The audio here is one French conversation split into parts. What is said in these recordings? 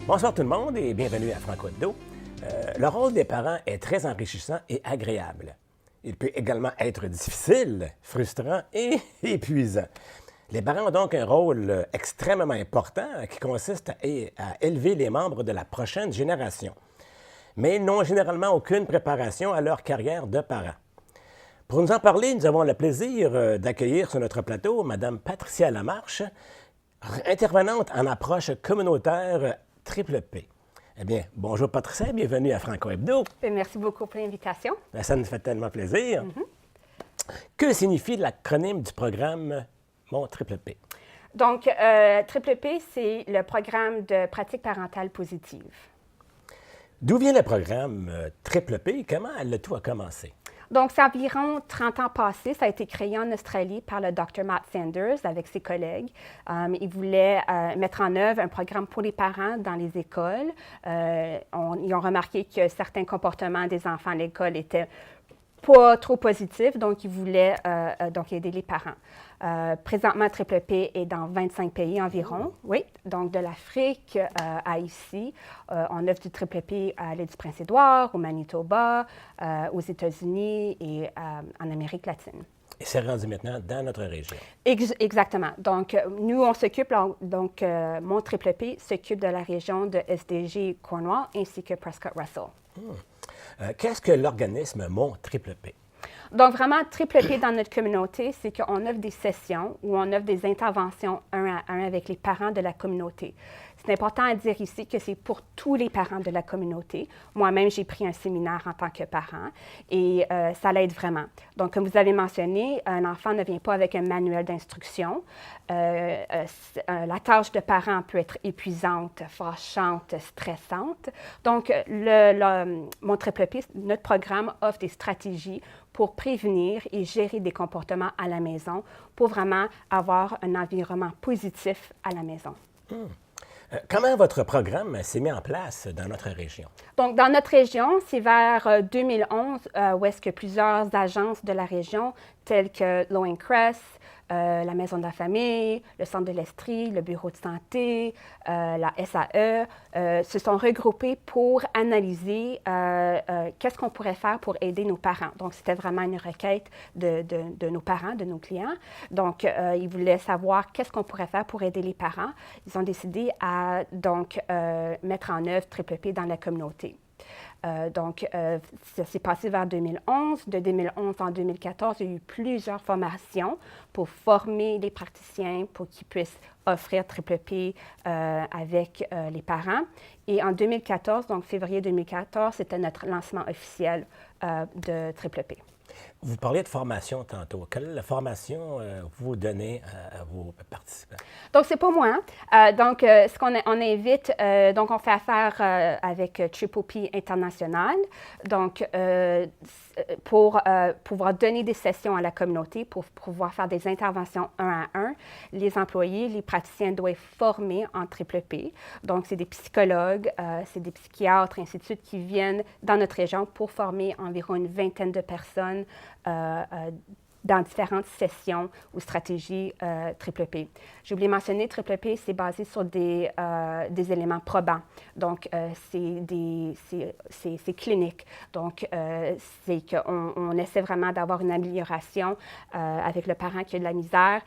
Bonsoir tout le monde et bienvenue à Franco Hebdo. Le rôle des parents est très enrichissant et agréable. Il peut également être difficile, frustrant et épuisant. Les parents ont donc un rôle extrêmement important qui consiste à élever les membres de la prochaine génération. Mais ils n'ont généralement aucune préparation à leur carrière de parents. Pour nous en parler, nous avons le plaisir d'accueillir sur notre plateau Mme Patricia Lamarche, intervenante en approche communautaire Triple P. Eh bien, bonjour Patricia, bienvenue à Franco Hebdo. Merci beaucoup pour l'invitation. Bien, ça nous fait tellement plaisir. Que signifie l'acronyme du programme Mon Triple P? Donc, Triple P, c'est le programme de pratique parentale positive. D'où vient le programme Triple P? Comment le tout a commencé? Donc, c'est environ 30 ans passés. Ça a été créé en Australie par le Dr. Matt Sanders avec ses collègues. Il voulait mettre en œuvre un programme pour les parents dans les écoles. Ils ont remarqué que certains comportements des enfants à l'école étaient pas trop positifs, donc ils voulaient donc aider les parents. Présentement, Triple P est dans 25 pays environ. Oui, donc de l'Afrique à ici. On offre du Triple P à l'île du Prince-Édouard, au Manitoba, aux États-Unis et en Amérique latine. Et c'est rendu maintenant dans notre région. Exactement. Donc, nous, on s'occupe, donc, mon Triple P s'occupe de la région de SDG Cornwall ainsi que Prescott-Russell. Qu'est-ce que l'organisme Mon Triple P? Donc, vraiment, Triple P dans notre communauté, c'est qu'on offre des sessions où on offre des interventions un à un avec les parents de la communauté. C'est important à dire ici que c'est pour tous les parents de la communauté. Moi-même, j'ai pris un séminaire en tant que parent et ça l'aide vraiment. Donc, comme vous avez mentionné, un enfant ne vient pas avec un manuel d'instruction. La tâche de parent peut être épuisante, fâchante, stressante. Donc, mon Triple P, notre programme offre des stratégies pour prévenir et gérer des comportements à la maison, pour vraiment avoir un environnement positif à la maison. Comment votre programme s'est mis en place dans notre région? Donc, dans notre région, c'est vers 2011 où est-ce que plusieurs agences de la région, telles que Low Crest, la Maison de la famille, le Centre de l'Estrie, le Bureau de santé, la SAE, se sont regroupés pour analyser qu'est-ce qu'on pourrait faire pour aider nos parents. Donc, c'était vraiment une requête de nos parents, de nos clients. Donc, ils voulaient savoir qu'est-ce qu'on pourrait faire pour aider les parents. Ils ont décidé à, donc, mettre en œuvre Triple P dans la communauté. Ça s'est passé vers 2011. De 2011 en 2014, il y a eu plusieurs formations pour former les praticiens pour qu'ils puissent offrir Triple P avec les parents. Et en 2014, donc février 2014, c'était notre lancement officiel de Triple P. Vous parliez de formation tantôt. Quelle formation vous donnez à vos participants? Donc, c'est pas moi. Ce qu'on on invite, donc on fait affaire avec Triple P International, donc pour pouvoir donner des sessions à la communauté, pour pouvoir faire des interventions un à un. Les employés, les praticiens doivent être formés en Triple P. Donc, c'est des psychologues, c'est des psychiatres, ainsi de suite, qui viennent dans notre région pour former environ une vingtaine de personnes dans différentes sessions ou stratégies Triple P. J'ai oublié de mentionner, Triple P, c'est basé sur des éléments probants. Donc, c'est clinique. Donc, c'est qu'on essaie vraiment d'avoir une amélioration avec le parent qui a de la misère,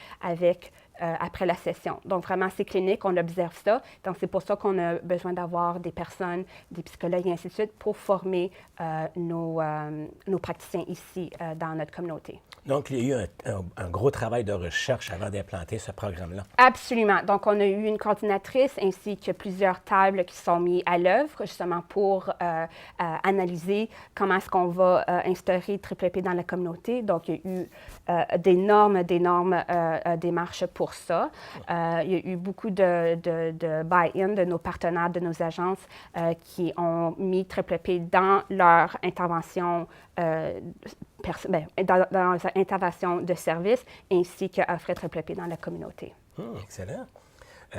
après la session. Donc, vraiment, c'est clinique, on observe ça. Donc, c'est pour ça qu'on a besoin d'avoir des personnes, des psychologues et ainsi de suite pour former nos praticiens ici dans notre communauté. Donc, il y a eu un gros travail de recherche avant d'implanter ce programme-là. Absolument. Donc, on a eu une coordinatrice ainsi que plusieurs tables qui sont mises à l'œuvre justement pour analyser comment est-ce qu'on va instaurer Triple P dans la communauté. Donc, il y a eu d'énormes démarches pour ça. Il y a eu beaucoup de buy-in de nos partenaires, de nos agences qui ont mis Triple P dans leur intervention dans leur intervention de service ainsi qu'offrir Triple P dans la communauté. Excellent.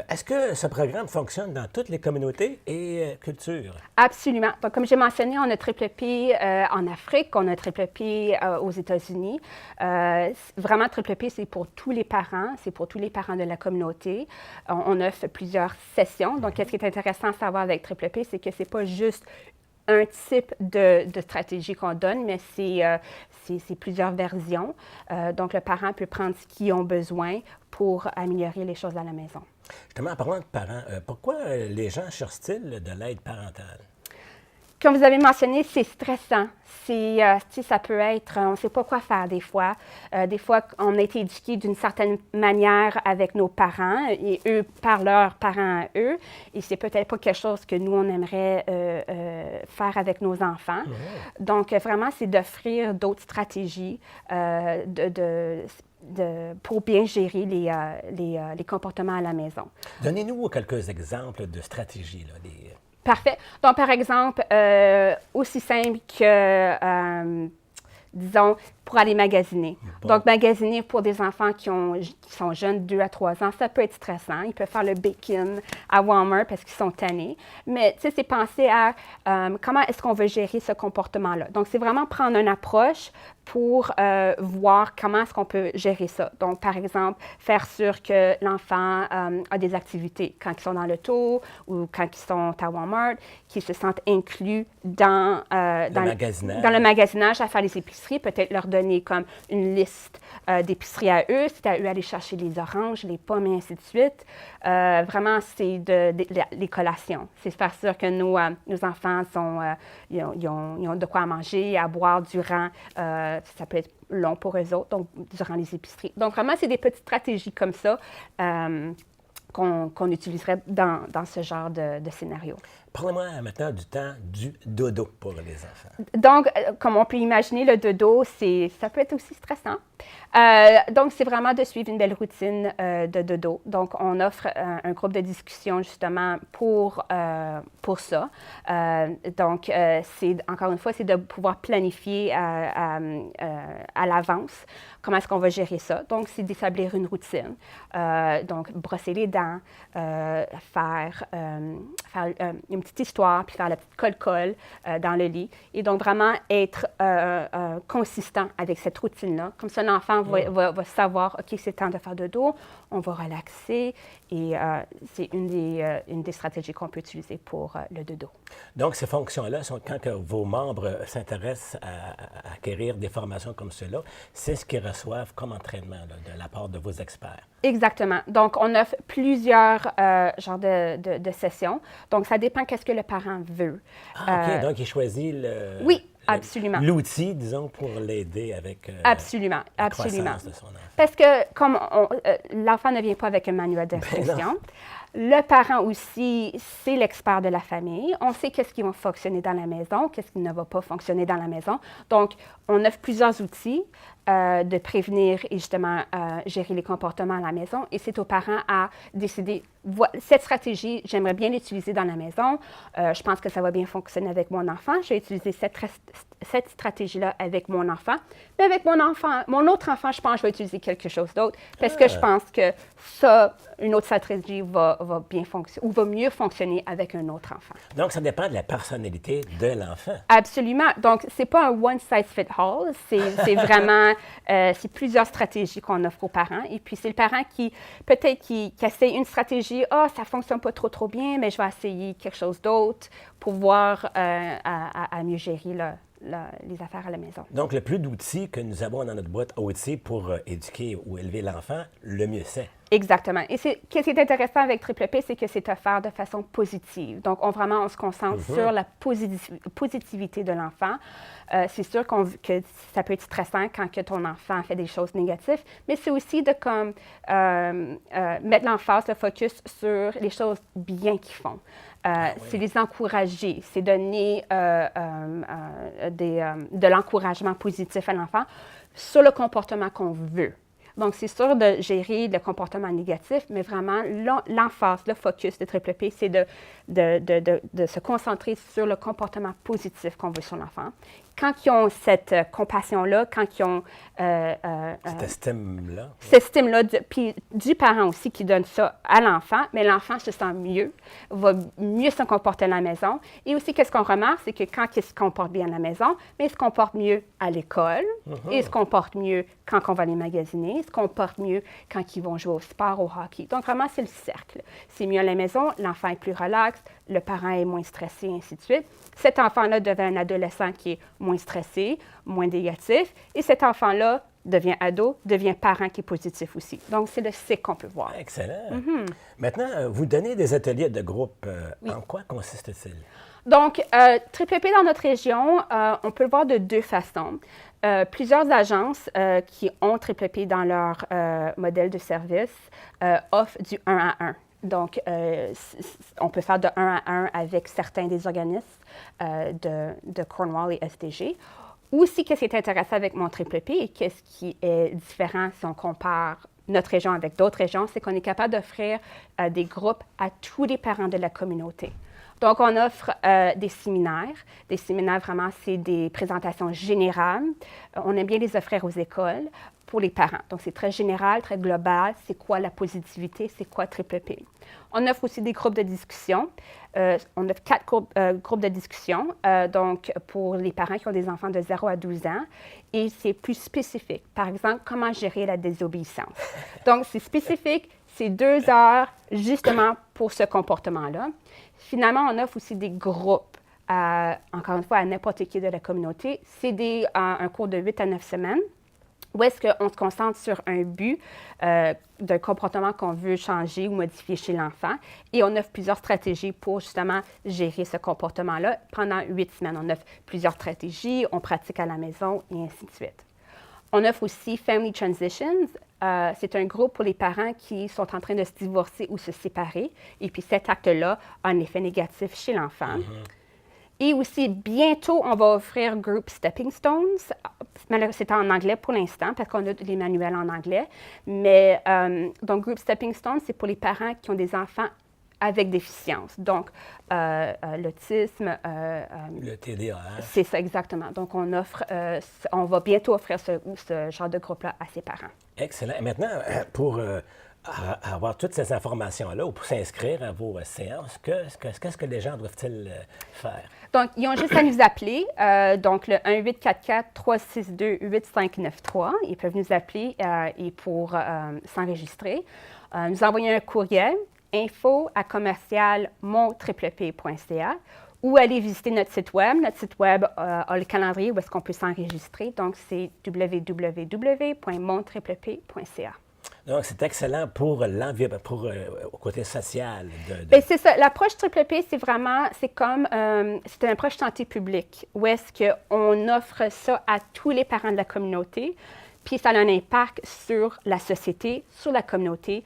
Est-ce que ce programme fonctionne dans toutes les communautés et cultures? Absolument. Donc, comme j'ai mentionné, on a Triple P en Afrique, on a Triple P aux États-Unis. Vraiment, Triple P, c'est pour tous les parents, c'est pour tous les parents de la communauté. On offre plusieurs sessions. Donc, ce qui est intéressant à savoir avec Triple P, c'est que ce n'est pas juste un type de stratégie qu'on donne, mais c'est plusieurs versions. Donc, le parent peut prendre ce qu'ils ont besoin pour améliorer les choses à la maison. Justement, en parlant de parents, pourquoi les gens cherchent-ils de l'aide parentale? Comme vous avez mentionné, c'est stressant. Ça peut être, on ne sait pas quoi faire des fois. Des fois, on a été éduqués d'une certaine manière avec nos parents et eux par leurs parents à eux. Et c'est peut-être pas quelque chose que nous, on aimerait faire avec nos enfants. Mmh. Donc, vraiment, c'est d'offrir d'autres stratégies pour bien gérer les comportements à la maison. Donnez-nous quelques exemples de stratégies, là, Parfait. Donc, par exemple, aussi simple que, disons, pour aller magasiner. Bon. Donc, magasiner pour des enfants qui sont jeunes, 2 à 3 ans, ça peut être stressant. Ils peuvent faire le bacon à Walmart parce qu'ils sont tannés. Mais, tu sais, c'est penser à comment est-ce qu'on veut gérer ce comportement-là. Donc, c'est vraiment prendre une approche pour voir comment est-ce qu'on peut gérer ça. Donc, par exemple, faire sûr que l'enfant a des activités quand ils sont dans l'auto ou quand ils sont à Walmart, qu'ils se sentent inclus dans le magasinage à faire les épiceries, peut-être leur donner comme une liste d'épiceries à eux, c'est à eux d'aller chercher les oranges, les pommes et ainsi de suite. Vraiment, c'est les collations. C'est faire sûr que nos enfants ils ont de quoi manger, à boire durant, ça peut être long pour eux autres, donc durant les épiceries. Donc vraiment, c'est des petites stratégies comme ça qu'on utiliserait dans ce genre de scénario. Parlez-moi maintenant du temps du dodo pour les enfants. Donc, comme on peut imaginer, le dodo, ça peut être aussi stressant. Donc, c'est vraiment de suivre une belle routine de dodo. Donc, on offre un groupe de discussion justement pour ça. Donc, encore une fois, c'est de pouvoir planifier à l'avance comment est-ce qu'on va gérer ça. Donc, c'est d'établir une routine. Donc, brosser les dents, faire une petite histoire, puis faire la petite colle-colle dans le lit. Et donc, vraiment être consistant avec cette routine-là. Comme ça, l'enfant va savoir, OK, c'est temps de faire dodo, on va relaxer. Et c'est une des stratégies qu'on peut utiliser pour le dodo. Donc, ces fonctions-là sont quand que vos membres s'intéressent à acquérir des formations comme cela, c'est ce qu'ils reçoivent comme entraînement là, de la part de vos experts. Exactement. Donc, on offre plusieurs genres de sessions. Donc, ça dépend qu'est-ce que le parent veut. OK. Donc, il choisit oui, absolument. L'outil, disons, pour l'aider avec absolument. La croissance de son enfant. Parce que, comme l'enfant ne vient pas avec un manuel d'instruction, le parent aussi, c'est l'expert de la famille. On sait qu'est-ce qui va fonctionner dans la maison, qu'est-ce qui ne va pas fonctionner dans la maison. Donc, on offre plusieurs outils de prévenir et justement gérer les comportements à la maison. Et c'est aux parents à décider, cette stratégie, j'aimerais bien l'utiliser dans la maison. Je pense que ça va bien fonctionner avec mon enfant. Je vais utiliser cette stratégie-là avec mon enfant. Mais avec mon autre enfant, je pense que je vais utiliser quelque chose d'autre parce que je pense que ça, une autre stratégie va bien fonctionner ou va mieux fonctionner avec un autre enfant. Donc, ça dépend de la personnalité de l'enfant. Absolument. Donc, c'est pas un one size fit all. C'est vraiment, c'est plusieurs stratégies qu'on offre aux parents. Et puis, c'est le parent qui, peut-être, qui essaie une stratégie. Ah, ça fonctionne pas trop bien, mais je vais essayer quelque chose d'autre pour voir à mieux gérer les affaires à la maison. Donc, le plus d'outils que nous avons dans notre boîte à outils pour éduquer ou élever l'enfant, le mieux c'est. Exactement. Et ce qui est intéressant avec Triple P, c'est que c'est offert de façon positive. Donc, on se concentre sur la positivité de l'enfant. C'est sûr que ça peut être stressant quand que ton enfant fait des choses négatives, mais c'est aussi de mettre l'emphase, le focus sur les choses bien qu'ils font. C'est les encourager, c'est donner de l'encouragement positif à l'enfant sur le comportement qu'on veut. Donc, c'est sûr de gérer le comportement négatif, mais vraiment, l'emphase, le focus de Triple P, c'est de se concentrer sur le comportement positif qu'on veut sur l'enfant. quand ils ont cette compassion-là, quand ils ont Cette estime-là. cette estime-là, puis du parent aussi qui donne ça à l'enfant, mais l'enfant se sent mieux, va mieux se comporter à la maison. Et aussi, qu'est-ce qu'on remarque, c'est que quand il se comporte bien à la maison, mais il se comporte mieux à l'école, il se comporte mieux quand on va les magasiner, il se comporte mieux quand ils vont jouer au sport, au hockey. Donc, vraiment, c'est le cercle. C'est mieux à la maison, l'enfant est plus relax, le parent est moins stressé, et ainsi de suite. Cet enfant-là devient un adolescent qui est moins stressé, moins négatif, et cet enfant-là devient ado, devient parent qui est positif aussi. Donc, c'est le cycle qu'on peut voir. Excellent. Maintenant, vous donnez des ateliers de groupe. En quoi consiste-t-il? Donc, Triple P dans notre région, on peut le voir de deux façons. Plusieurs agences qui ont Triple P dans leur modèle de service offrent du 1 à 1. Donc, on peut faire de 1 à 1 avec certains des organismes de Cornwall et SDG. Aussi, qu'est-ce qui est intéressant avec mon Triple P et qu'est-ce qui est différent si on compare notre région avec d'autres régions, c'est qu'on est capable d'offrir des groupes à tous les parents de la communauté. Donc, on offre des séminaires. Des séminaires, vraiment, c'est des présentations générales. On aime bien les offrir aux écoles pour les parents. Donc, c'est très général, très global. C'est quoi la positivité? C'est quoi Triple P? On offre aussi des groupes de discussion. On offre 4 groupes de discussion, donc pour les parents qui ont des enfants de 0 à 12 ans. Et c'est plus spécifique. Par exemple, comment gérer la désobéissance. Donc, c'est spécifique. C'est 2 heures justement pour ce comportement-là. Finalement, on offre aussi des groupes, encore une fois, à n'importe qui de la communauté. C'est un cours de 8 à 9 semaines où est-ce qu'on se concentre sur un but d'un comportement qu'on veut changer ou modifier chez l'enfant. Et on offre plusieurs stratégies pour justement gérer ce comportement-là. Pendant 8 semaines, on offre plusieurs stratégies, on pratique à la maison et ainsi de suite. On offre aussi Family Transitions. C'est un groupe pour les parents qui sont en train de se divorcer ou se séparer. Et puis cet acte-là a un effet négatif chez l'enfant. Et aussi, bientôt, on va offrir Group Stepping Stones. C'est en anglais pour l'instant, parce qu'on a les manuels en anglais. Mais donc, Group Stepping Stones, c'est pour les parents qui ont des enfants avec déficience. Donc, l'autisme. Le TDAH. C'est ça, exactement. Donc, on va bientôt offrir ce genre de groupe-là à ses parents. Excellent. Et maintenant, pour avoir toutes ces informations-là ou pour s'inscrire à vos séances, qu'est-ce que les gens doivent-ils faire? Donc, ils ont juste à nous appeler. Donc, le 1-844-362-8593. Ils peuvent nous appeler et pour s'enregistrer. Nous envoyer un courriel info@montripleP.ca ou aller visiter notre site Web. Notre site Web a le calendrier où est-ce qu'on peut s'enregistrer. Donc, c'est www.montripleP.ca. Donc, c'est excellent pour l'environnement, pour au côté social. Bien, c'est ça. L'approche Triple P, c'est vraiment, c'est une approche santé publique, où est-ce qu'on offre ça à tous les parents de la communauté, puis ça a un impact sur la société, sur la communauté,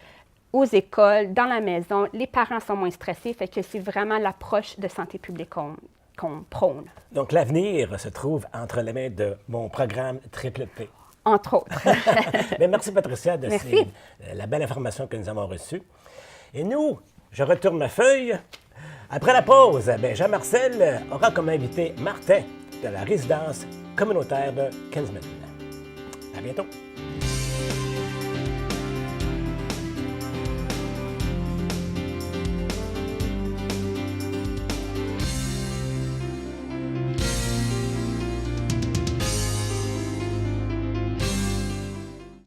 aux écoles, dans la maison. Les parents sont moins stressés, fait que c'est vraiment l'approche de santé publique qu'on prône. Donc, l'avenir se trouve entre les mains de mon programme Triple P. Entre autres. Bien, merci, Patricia, de la belle information que nous avons reçue. Et nous, je retourne ma feuille. Après la pause, Jean-Marcel aura comme invité Martin de la résidence communautaire de Kinsman. À bientôt.